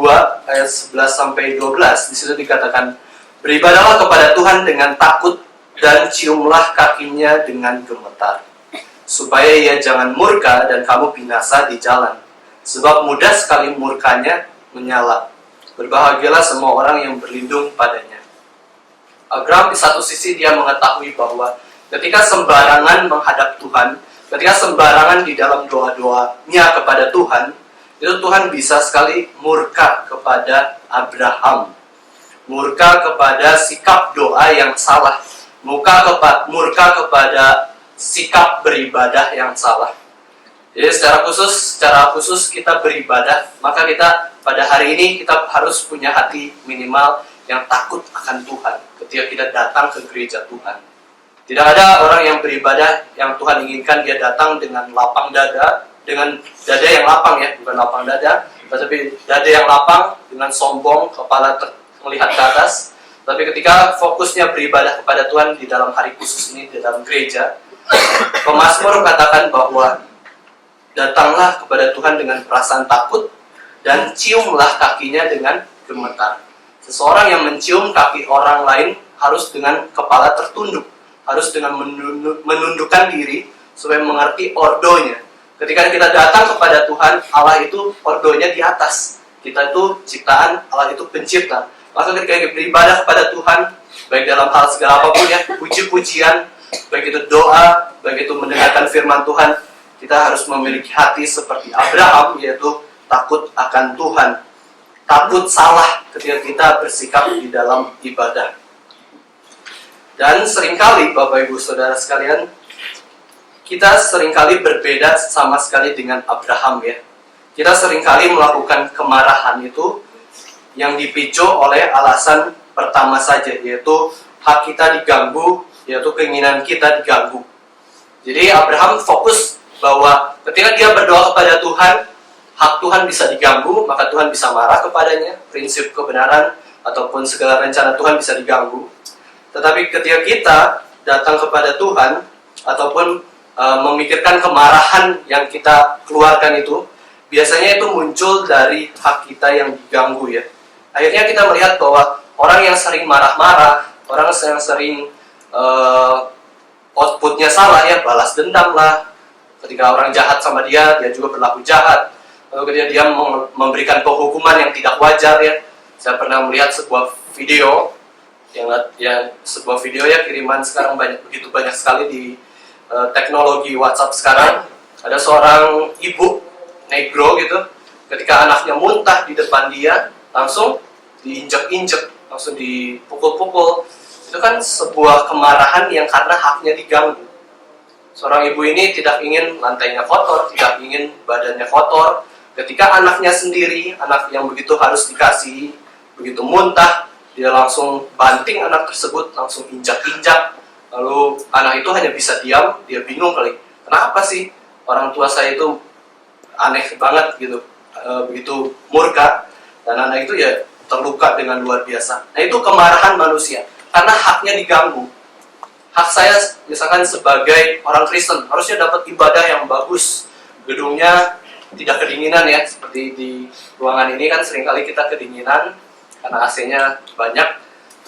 ayat 11-12, di situ dikatakan, beribadahlah kepada Tuhan dengan takut dan ciumlah kakinya dengan gemetar, supaya ia jangan murka dan kamu binasa di jalan, sebab mudah sekali murkanya menyala. Berbahagialah semua orang yang berlindung padanya. Abraham di satu sisi dia mengetahui bahwa ketika sembarangan menghadap Tuhan, ketika sembarangan di dalam doa-doanya kepada Tuhan, itu Tuhan bisa sekali murka kepada Abraham, murka kepada sikap doa yang salah, murka kepada sikap beribadah yang salah. Jadi secara khusus kita beribadah, maka kita pada hari ini kita harus punya hati minimal yang takut akan Tuhan ketika kita datang ke gereja Tuhan. Tidak ada orang yang beribadah yang Tuhan inginkan dia datang dengan lapang dada, dengan dada yang lapang, ya, bukan lapang dada, tetapi dada yang lapang dengan sombong, kepala melihat ke atas. Tapi ketika fokusnya beribadah kepada Tuhan di dalam hari khusus ini, di dalam gereja, pemazmur katakan bahwa datanglah kepada Tuhan dengan perasaan takut dan ciumlah kakinya dengan gemetar. Seseorang yang mencium kaki orang lain harus dengan kepala tertunduk, harus dengan menundukkan diri supaya mengerti ordonya. Ketika kita datang kepada Tuhan, Allah itu ordonya di atas. Kita itu ciptaan, Allah itu pencipta. Maka ketika kita beribadah kepada Tuhan, baik dalam hal segala apapun, ya, puji-pujian, baik itu doa, baik itu mendengarkan firman Tuhan, kita harus memiliki hati seperti Abraham, yaitu takut akan Tuhan, takut salah ketika kita bersikap di dalam ibadah. Dan seringkali, Bapak Ibu Saudara sekalian, kita seringkali berbeda sama sekali dengan Abraham, ya. Kita seringkali melakukan kemarahan itu yang dipicu oleh alasan pertama saja, yaitu hak kita diganggu, yaitu keinginan kita diganggu. Jadi Abraham fokus bahwa ketika dia berdoa kepada Tuhan, hak Tuhan bisa diganggu, maka Tuhan bisa marah kepadanya, prinsip kebenaran ataupun segala rencana Tuhan bisa diganggu. Tetapi ketika kita datang kepada Tuhan, ataupun memikirkan kemarahan yang kita keluarkan itu, biasanya itu muncul dari hak kita yang diganggu, ya. Akhirnya kita melihat bahwa orang yang sering marah-marah, orang yang sering outputnya salah ya, balas dendam lah. Ketika orang jahat sama dia, dia juga berlaku jahat. Lalu ketika dia memberikan penghukuman yang tidak wajar ya. Saya pernah melihat sebuah video sebuah video ya, kiriman sekarang begitu banyak sekali di teknologi WhatsApp sekarang. Ada seorang ibu negro gitu, ketika anaknya muntah di depan dia, langsung diinjek-injek, langsung dipukul-pukul. Itu kan sebuah kemarahan yang karena haknya diganggu. Seorang ibu ini tidak ingin lantainya kotor, tidak ingin badannya kotor. Ketika anaknya sendiri, anak yang begitu harus dikasihi, begitu muntah, dia langsung banting anak tersebut, langsung injak-injak. Lalu anak itu hanya bisa diam, dia bingung kali. Kenapa sih orang tua saya itu aneh banget gitu, begitu murka, dan anak itu ya terluka dengan luar biasa. Nah itu kemarahan manusia, karena haknya diganggu. Hak saya misalkan sebagai orang Kristen, harusnya dapat ibadah yang bagus, gedungnya tidak kedinginan ya, seperti di ruangan ini kan seringkali kita kedinginan, karena AC-nya banyak,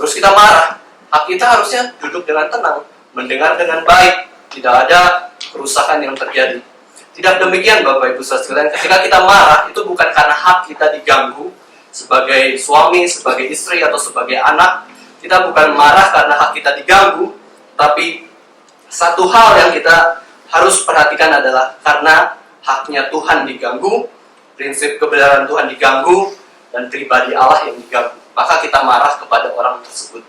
terus kita marah. Hak kita harusnya duduk dengan tenang, mendengar dengan baik, tidak ada kerusakan yang terjadi. Tidak demikian Bapak Ibu Saudara sekalian, ketika kita marah, itu bukan karena hak kita diganggu, sebagai suami, sebagai istri, atau sebagai anak. Kita bukan marah karena hak kita diganggu, tapi satu hal yang kita harus perhatikan adalah karena haknya Tuhan diganggu, prinsip kebenaran Tuhan diganggu, dan pribadi Allah yang diganggu. Maka kita marah kepada orang tersebut.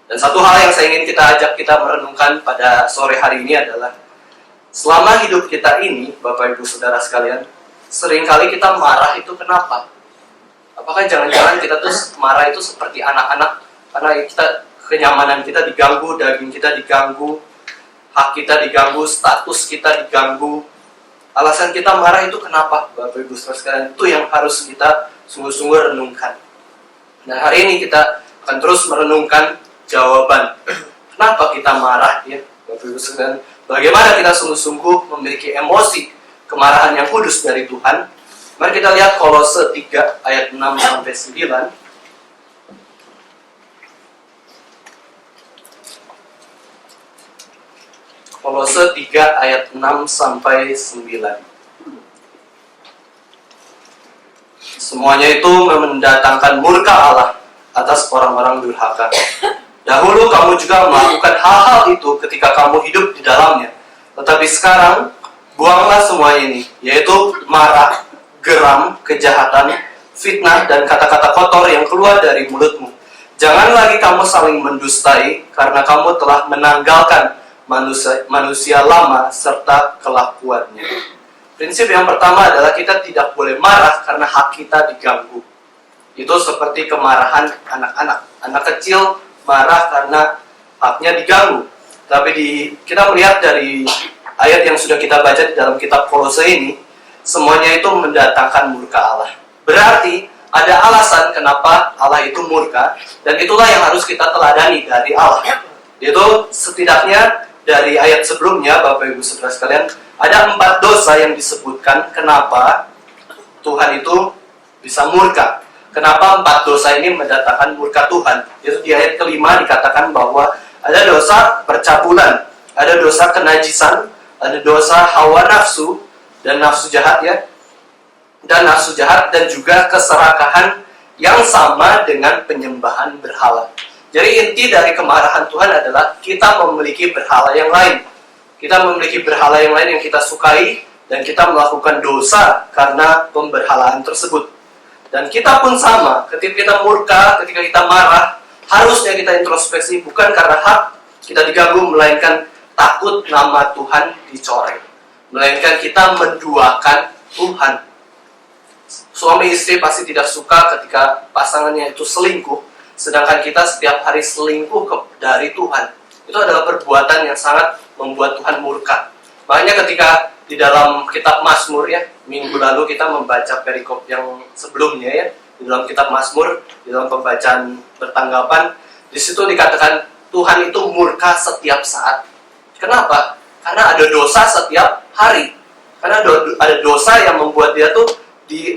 Dan satu hal yang saya ingin kita ajak kita merenungkan pada sore hari ini adalah, selama hidup kita ini, Bapak Ibu Saudara sekalian, seringkali kita marah itu kenapa? Apakah jangan-jangan kita tuh marah itu seperti anak-anak, karena kenyamanan kita diganggu, daging kita diganggu, hak kita diganggu, status kita diganggu. Alasan kita marah itu kenapa, Bapak Ibu Saudara sekalian? Itu yang harus kita sungguh-sungguh renungkan. Dan hari ini kita akan terus merenungkan jawaban kenapa kita marah ya, Bapak Ibu sekalian. Bagaimana kita sungguh-sungguh memiliki emosi kemarahan yang kudus dari Tuhan. Mari kita lihat Kolose 3 ayat 6 sampai 9. Kolose 3 ayat 6 sampai 9. Semuanya itu mendatangkan murka Allah atas orang-orang durhaka. Dahulu kamu juga melakukan hal-hal itu ketika kamu hidup di dalamnya. Tetapi sekarang, buanglah semua ini, yaitu marah, geram, kejahatan, fitnah, dan kata-kata kotor yang keluar dari mulutmu. Jangan lagi kamu saling mendustai, karena kamu telah menanggalkan manusia lama serta kelakuannya. Prinsip yang pertama adalah kita tidak boleh marah karena hak kita diganggu. Itu seperti kemarahan anak-anak. Anak kecil marah karena haknya diganggu. Tapi kita melihat dari ayat yang sudah kita baca di dalam kitab Kolose ini, semuanya itu mendatangkan murka Allah. Berarti ada alasan kenapa Allah itu murka, dan itulah yang harus kita teladani dari Allah. Yaitu setidaknya dari ayat sebelumnya, Bapak Ibu Saudara sekalian, ada 4 dosa yang disebutkan kenapa Tuhan itu bisa murka. Kenapa 4 dosa ini mendatangkan murka Tuhan? Yaitu di ayat kelima dikatakan bahwa ada dosa percabulan, ada dosa kenajisan, ada dosa hawa nafsu dan nafsu jahat ya, dan juga keserakahan yang sama dengan penyembahan berhala. Jadi inti dari kemarahan Tuhan adalah kita memiliki berhala yang lain. Kita memiliki berhala yang lain yang kita sukai, dan kita melakukan dosa karena pemberhalaan tersebut. Dan kita pun sama, ketika kita murka, ketika kita marah, harusnya kita introspeksi bukan karena hak kita diganggu, melainkan takut nama Tuhan dicoreng. Melainkan kita menduakan Tuhan. Suami istri pasti tidak suka ketika pasangannya itu selingkuh, sedangkan kita setiap hari selingkuh dari Tuhan. Itu adalah perbuatan yang sangat membuat Tuhan murka. Makanya ketika di dalam kitab Mazmur ya, minggu lalu kita membaca perikop yang sebelumnya ya, di dalam kitab Mazmur, di dalam pembacaan bertanggapan, di situ dikatakan Tuhan itu murka setiap saat. Kenapa? Karena ada dosa setiap hari. Karena ada dosa yang membuat dia tuh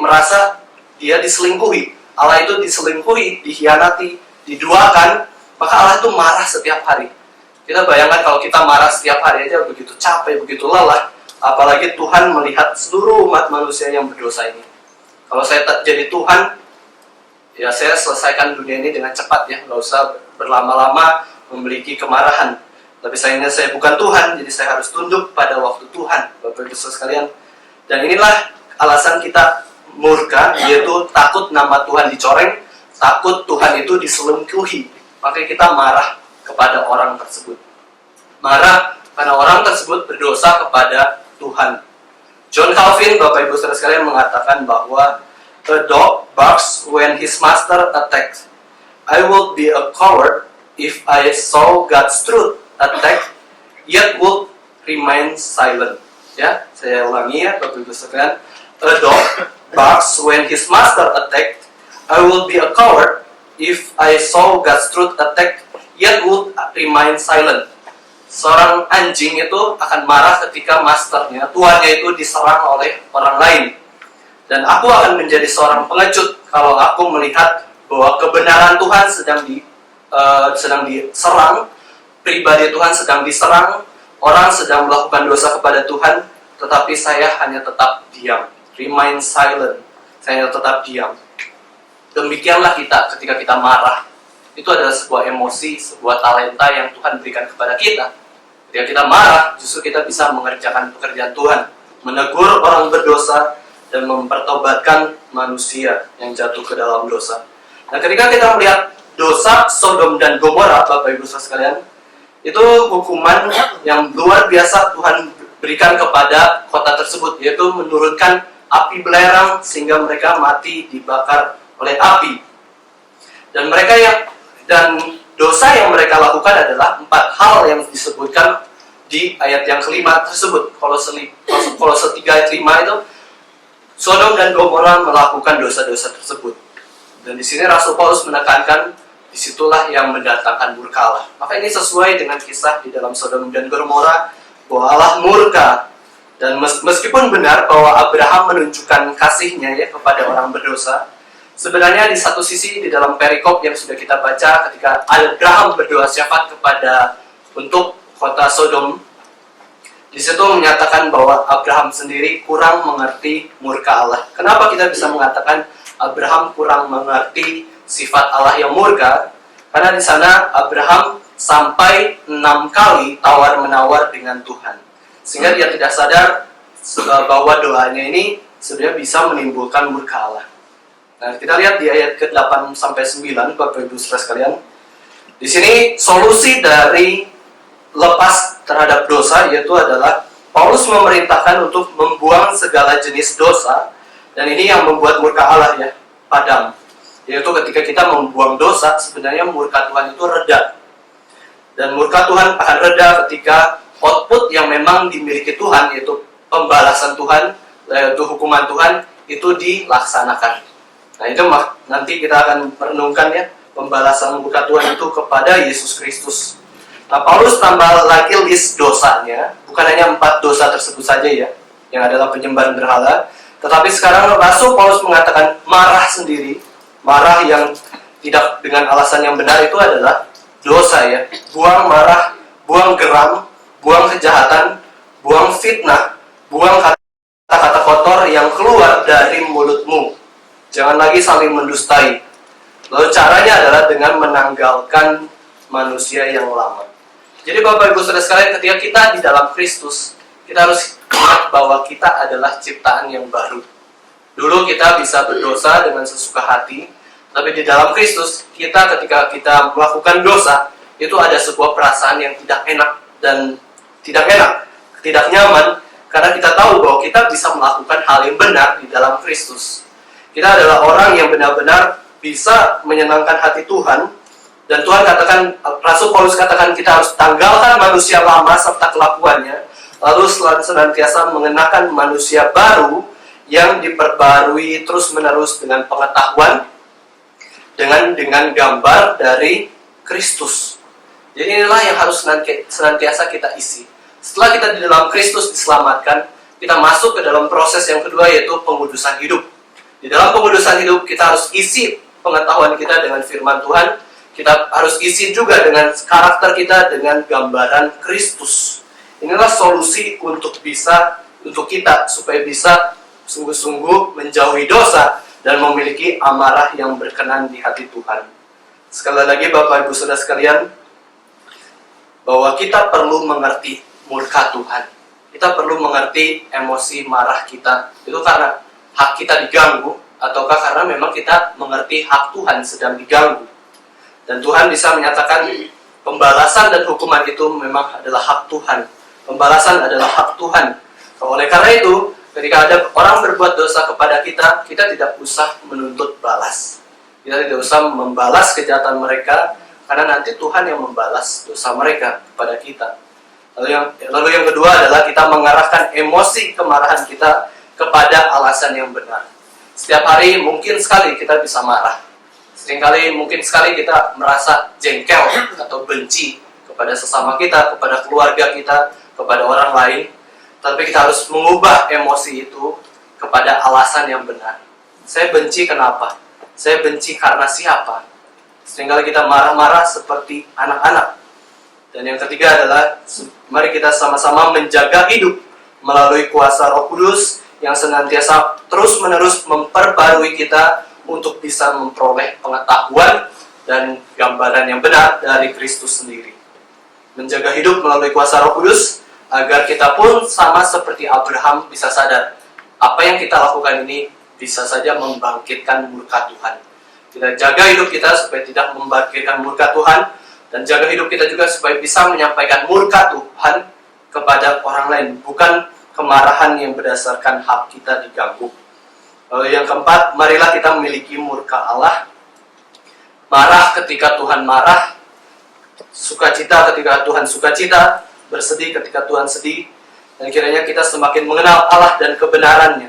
merasa dia diselingkuhi. Allah itu diselingkuhi, dikhianati, diduakan, maka Allah itu marah setiap hari. Kita bayangkan kalau kita marah setiap hari aja begitu capek, begitu lelah. Apalagi Tuhan melihat seluruh umat manusia yang berdosa ini. Kalau saya jadi Tuhan, ya saya selesaikan dunia ini dengan cepat ya. Nggak usah berlama-lama memiliki kemarahan. Tapi sayangnya saya bukan Tuhan, jadi saya harus tunduk pada waktu Tuhan, Bapak Ibu Saudara sekalian. Dan inilah alasan kita murka, yaitu takut nama Tuhan dicoreng, takut Tuhan itu diselingkuhi. Makanya kita marah kepada orang tersebut. Marah karena orang tersebut berdosa kepada Tuhan. John Calvin, Bapak Ibu Saudara sekalian, mengatakan bahwa a dog barks when his master attacks. I would be a coward if I saw God's truth attack, yet would remain silent. Ya, saya ulangi ya, Bapak Ibu sekalian. A dog barks when his master attacked. I will be a coward if I saw God's truth attack, yet would remain silent. Seorang anjing itu akan marah ketika masternya, tuannya itu diserang oleh orang lain. Dan aku akan menjadi seorang pengecut kalau aku melihat bahwa kebenaran Tuhan sedang diserang, pribadi Tuhan sedang diserang, orang sedang melakukan dosa kepada Tuhan, tetapi saya hanya tetap diam. Remain silent. Saya hanya tetap diam. Demikianlah kita ketika kita marah. Itu adalah sebuah emosi, sebuah talenta yang Tuhan berikan kepada kita. Ketika kita marah, justru kita bisa mengerjakan pekerjaan Tuhan, menegur orang berdosa, dan mempertobatkan manusia yang jatuh ke dalam dosa. Nah, ketika kita melihat dosa Sodom dan Gomora, Bapak Ibu Saudara sekalian, itu hukuman yang luar biasa Tuhan berikan kepada kota tersebut, yaitu menurunkan api belerang sehingga mereka mati dibakar oleh api. Dan dosa yang mereka lakukan adalah 4 hal yang disebutkan di ayat yang kelima tersebut. Kolose 3 ayat 5 itu, Sodom dan Gomora melakukan dosa-dosa tersebut. Dan di sini Rasul Paulus menekankan, disitulah yang mendatangkan murka Allah. Maka ini sesuai dengan kisah di dalam Sodom dan Gomora, bahwa Allah murka. Dan meskipun benar bahwa Abraham menunjukkan kasihnya ya kepada orang berdosa, sebenarnya di satu sisi di dalam perikop yang sudah kita baca, ketika Abraham berdoa syafaat untuk kota Sodom, di situ menyatakan bahwa Abraham sendiri kurang mengerti murka Allah. Kenapa kita bisa mengatakan Abraham kurang mengerti sifat Allah yang murka? Karena di sana Abraham sampai 6 kali tawar-menawar dengan Tuhan, sehingga dia tidak sadar bahwa doanya ini sebenarnya bisa menimbulkan murka Allah. Nah, kita lihat di ayat ke-8 sampai 9, Bapak Ibu Saudara sekalian. Di sini solusi dari lepas terhadap dosa yaitu adalah Paulus memerintahkan untuk membuang segala jenis dosa, dan ini yang membuat murka Allah ya padam. Yaitu ketika kita membuang dosa, sebenarnya murka Tuhan itu reda. Dan murka Tuhan akan reda ketika output yang memang dimiliki Tuhan, yaitu pembalasan Tuhan, yaitu hukuman Tuhan, itu dilaksanakan. Nah, itu nanti kita akan merenungkan ya, pembalasan murka Tuhan itu kepada Yesus Kristus. Nah, Paulus tambah lagi list dosanya, bukan hanya 4 dosa tersebut saja ya, yang adalah penyembahan berhala, tetapi sekarang Rasul Paulus mengatakan marah sendiri, marah yang tidak dengan alasan yang benar itu adalah dosa ya. Buang marah, buang geram, buang kejahatan, buang fitnah, buang kata-kata kotor yang keluar dari mulutmu. Jangan lagi saling mendustai. Lalu caranya adalah dengan menanggalkan manusia yang lama. Jadi Bapak Ibu Saudara sekalian, ketika kita di dalam Kristus, kita harus ingat bahwa kita adalah ciptaan yang baru. Dulu kita bisa berdosa dengan sesuka hati, tapi di dalam Kristus, ketika kita melakukan dosa, itu ada sebuah perasaan yang tidak enak dan tidak nyaman, karena kita tahu bahwa kita bisa melakukan hal yang benar di dalam Kristus. Kita adalah orang yang benar-benar bisa menyenangkan hati Tuhan. Dan Tuhan katakan, Rasul Paulus katakan kita harus tanggalkan manusia lama serta kelakuannya, lalu senantiasa mengenakan manusia baru yang diperbarui terus-menerus dengan pengetahuan, dengan gambar dari Kristus. Jadi inilah yang harus senantiasa kita isi. Setelah kita di dalam Kristus diselamatkan, kita masuk ke dalam proses yang kedua, yaitu pengudusan hidup. Di dalam pengudusan hidup, kita harus isi pengetahuan kita dengan firman Tuhan. kita harus isi juga dengan karakter kita dengan gambaran Kristus. Inilah solusi untuk kita supaya bisa sungguh-sungguh menjauhi dosa dan memiliki amarah yang berkenan di hati Tuhan. Sekali lagi Bapak Ibu Saudara sekalian, bahwa kita perlu mengerti murka Tuhan. Kita perlu mengerti emosi marah kita. Itu karena hak kita diganggu, ataukah karena memang kita mengerti hak Tuhan sedang diganggu. Dan Tuhan bisa menyatakan pembalasan dan hukuman itu memang adalah hak Tuhan. Pembalasan adalah hak Tuhan. Oleh karena itu, ketika ada orang berbuat dosa kepada kita, kita tidak usah menuntut balas. Kita tidak usah membalas kejahatan mereka, karena nanti Tuhan yang membalas dosa mereka kepada kita. Lalu yang kedua adalah kita mengarahkan emosi kemarahan kita kepada alasan yang benar. Setiap hari mungkin sekali kita bisa marah. Seringkali mungkin sekali kita merasa jengkel atau benci kepada sesama kita, kepada keluarga kita, kepada orang lain. Tapi kita harus mengubah emosi itu kepada alasan yang benar. Saya benci kenapa? Saya benci karena siapa? Seringkali kita marah-marah seperti anak-anak. Dan yang ketiga adalah, mari kita sama-sama menjaga hidup melalui kuasa Roh Kudus yang senantiasa terus-menerus memperbarui kita untuk bisa memperoleh pengetahuan dan gambaran yang benar dari Kristus sendiri. Menjaga hidup melalui kuasa Roh Kudus, agar kita pun sama seperti Abraham bisa sadar, apa yang kita lakukan ini bisa saja membangkitkan murka Tuhan. Kita jaga hidup kita supaya tidak membangkitkan murka Tuhan, dan jaga hidup kita juga supaya bisa menyampaikan murka Tuhan kepada orang lain, bukan kemarahan yang berdasarkan hak kita diganggu. Lalu yang keempat, marilah kita memiliki murka Allah. Marah ketika Tuhan marah, sukacita ketika Tuhan sukacita, bersedih ketika Tuhan sedih, dan kiranya kita semakin mengenal Allah dan kebenarannya.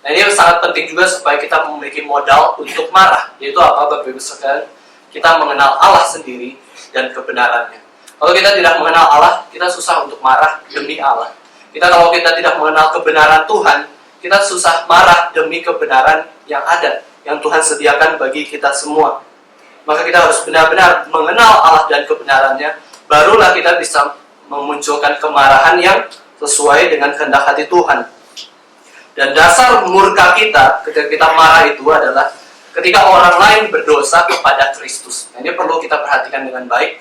Nah, ini sangat penting juga supaya kita memiliki modal untuk marah, yaitu apa Bapak Ibu sekalian? Kita mengenal Allah sendiri dan kebenarannya. Kalau kita tidak mengenal Allah, kita susah untuk marah demi Allah. Kalau kita tidak mengenal kebenaran Tuhan, kita susah marah demi kebenaran yang ada, yang Tuhan sediakan bagi kita semua. Maka kita harus benar-benar mengenal Allah dan kebenarannya, barulah kita bisa memunculkan kemarahan yang sesuai dengan kehendak hati Tuhan. Dan dasar murka kita ketika kita marah itu adalah ketika orang lain berdosa kepada Kristus. Nah, ini perlu kita perhatikan dengan baik.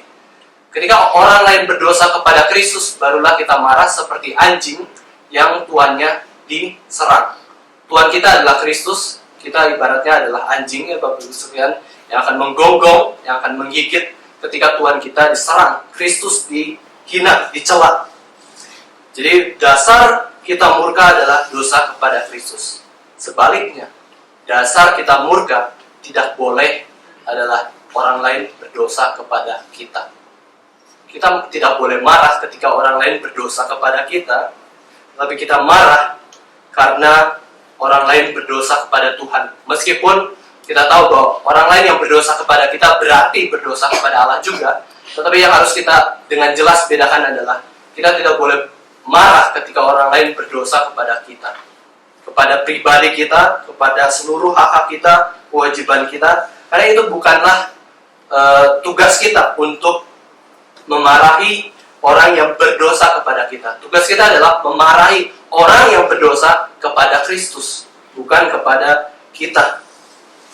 Ketika orang lain berdosa kepada Kristus, barulah kita marah seperti anjing yang tuannya diserang. Tuhan kita adalah Kristus, kita ibaratnya adalah anjing ya Bapak Ibu sekalian, yang akan menggonggong, yang akan menggigit ketika Tuhan kita diserang. Kristus dihina, dicela. Jadi dasar kita murka adalah dosa kepada Kristus. Sebaliknya, dasar kita murka tidak boleh adalah orang lain berdosa kepada kita. Kita tidak boleh marah ketika orang lain berdosa kepada kita, tapi kita marah karena orang lain berdosa kepada Tuhan. Meskipun kita tahu bahwa orang lain yang berdosa kepada kita berarti berdosa kepada Allah juga, tetapi yang harus kita dengan jelas bedakan adalah kita tidak boleh marah ketika orang lain berdosa kepada kita, kepada pribadi kita, kepada seluruh hak-hak kita, kewajiban kita, karena itu bukanlah tugas kita untuk memarahi orang yang berdosa kepada kita. Tugas kita adalah memarahi orang yang berdosa kepada Kristus, bukan kepada kita.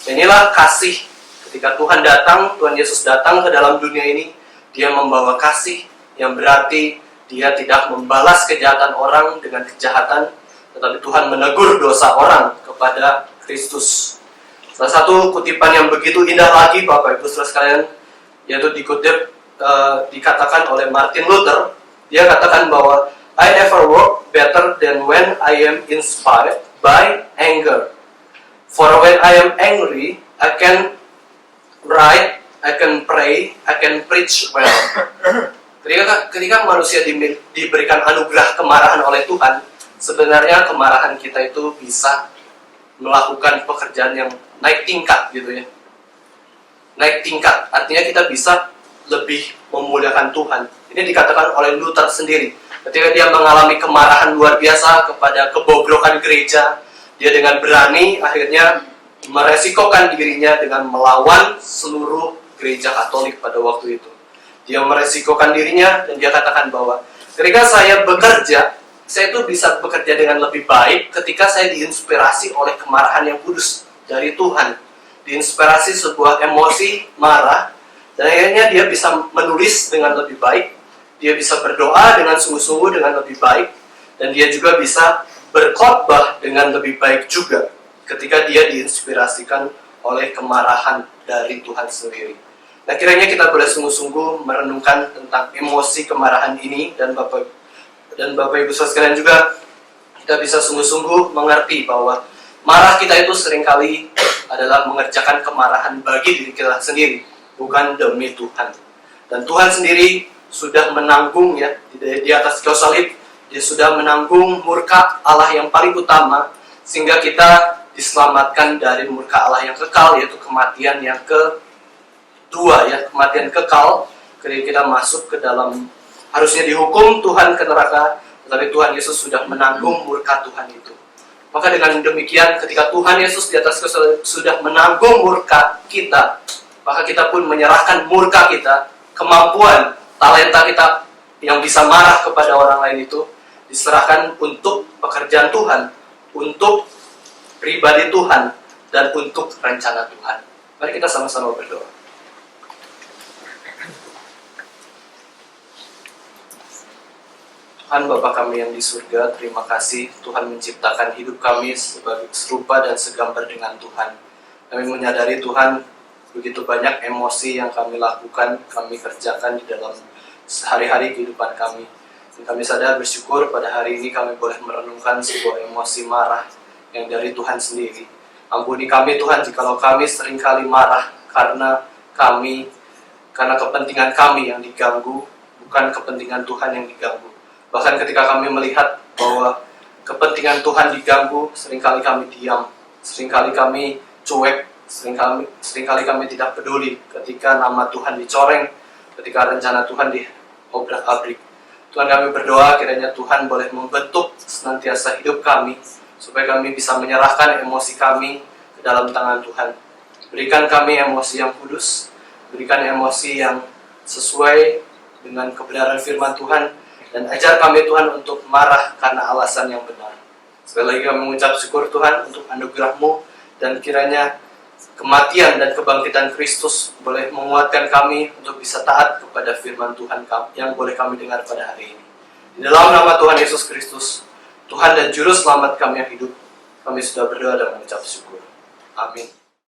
Inilah kasih. Ketika Tuhan datang, Tuhan Yesus datang ke dalam dunia ini, Dia membawa kasih yang berarti Dia tidak membalas kejahatan orang dengan kejahatan, tetapi Tuhan menegur dosa orang kepada Kristus. Salah satu kutipan yang begitu indah lagi Bapak Ibu Saudara sekalian, yaitu dikatakan oleh Martin Luther. Dia katakan bahwa I never work better than when I am inspired by anger. For when I am angry, I can write, I can pray, I can preach well. Ketika manusia diberikan anugerah kemarahan oleh Tuhan, sebenarnya kemarahan kita itu bisa melakukan pekerjaan yang naik tingkat gitu ya. Naik tingkat, artinya kita bisa lebih memuliakan Tuhan. Ini dikatakan oleh Luther sendiri. Ketika dia mengalami kemarahan luar biasa kepada kebobrokan gereja, dia dengan berani akhirnya meresikokan dirinya dengan melawan seluruh gereja Katolik pada waktu itu. Dia meresikokan dirinya dan dia katakan bahwa ketika saya bekerja, saya itu bisa bekerja dengan lebih baik ketika saya diinspirasi oleh kemarahan yang kudus dari Tuhan. Diinspirasi sebuah emosi marah, dan akhirnya dia bisa menulis dengan lebih baik, dia bisa berdoa dengan sungguh-sungguh dengan lebih baik, dan dia juga bisa berkhotbah dengan lebih baik juga ketika dia diinspirasikan oleh kemarahan dari Tuhan sendiri. Nah, kiranya kita boleh sungguh-sungguh merenungkan tentang emosi kemarahan ini, dan Bapak Ibu Saudara sekalian juga kita bisa sungguh-sungguh mengerti bahwa marah kita itu seringkali adalah mengerjakan kemarahan bagi diri kita sendiri, bukan demi Tuhan. Dan Tuhan sendiri sudah menanggung ya di atas kayu salib. Dia sudah menanggung murka Allah yang paling utama, sehingga kita diselamatkan dari murka Allah yang kekal, yaitu kematian yang kedua, ya, kematian kekal. Ketika kita masuk ke dalam, harusnya dihukum Tuhan ke neraka, tetapi Tuhan Yesus sudah menanggung murka Tuhan itu. Maka dengan demikian, ketika Tuhan Yesus di atas kayu salib sudah menanggung murka kita, maka kita pun menyerahkan murka kita, kemampuan, talenta kita yang bisa marah kepada orang lain itu, diserahkan untuk pekerjaan Tuhan, untuk pribadi Tuhan, dan untuk rencana Tuhan. Mari kita sama-sama berdoa. Tuhan Bapa kami yang di surga, terima kasih Tuhan menciptakan hidup kami sebagai serupa dan segambar dengan Tuhan. Kami menyadari Tuhan, begitu banyak emosi yang kami lakukan, kami kerjakan di dalam sehari-hari kehidupan kami. Dan kami sadar bersyukur pada hari ini kami boleh merenungkan sebuah emosi marah yang dari Tuhan sendiri. Ampuni kami Tuhan jikalau kami seringkali marah karena kepentingan kami yang diganggu, bukan kepentingan Tuhan yang diganggu. Bahkan ketika kami melihat bahwa kepentingan Tuhan diganggu, seringkali kami diam, seringkali kami cuek, seringkali kami tidak peduli ketika nama Tuhan dicoreng, ketika rencana Tuhan diobrak-abrik. Tuhan, kami berdoa kiranya Tuhan boleh membentuk senantiasa hidup kami, supaya kami bisa menyerahkan emosi kami ke dalam tangan Tuhan. Berikan kami emosi yang kudus, berikan emosi yang sesuai dengan kebenaran firman Tuhan, dan ajar kami Tuhan untuk marah karena alasan yang benar. Sekali lagi kami mengucap syukur Tuhan untuk anugerah-Mu, dan kiranya kematian dan kebangkitan Kristus boleh menguatkan kami untuk bisa taat kepada firman Tuhan yang boleh kami dengar pada hari ini. Di dalam nama Tuhan Yesus Kristus, Tuhan dan Juru Selamat kami yang hidup, kami sudah berdoa dan mengucap syukur. Amin.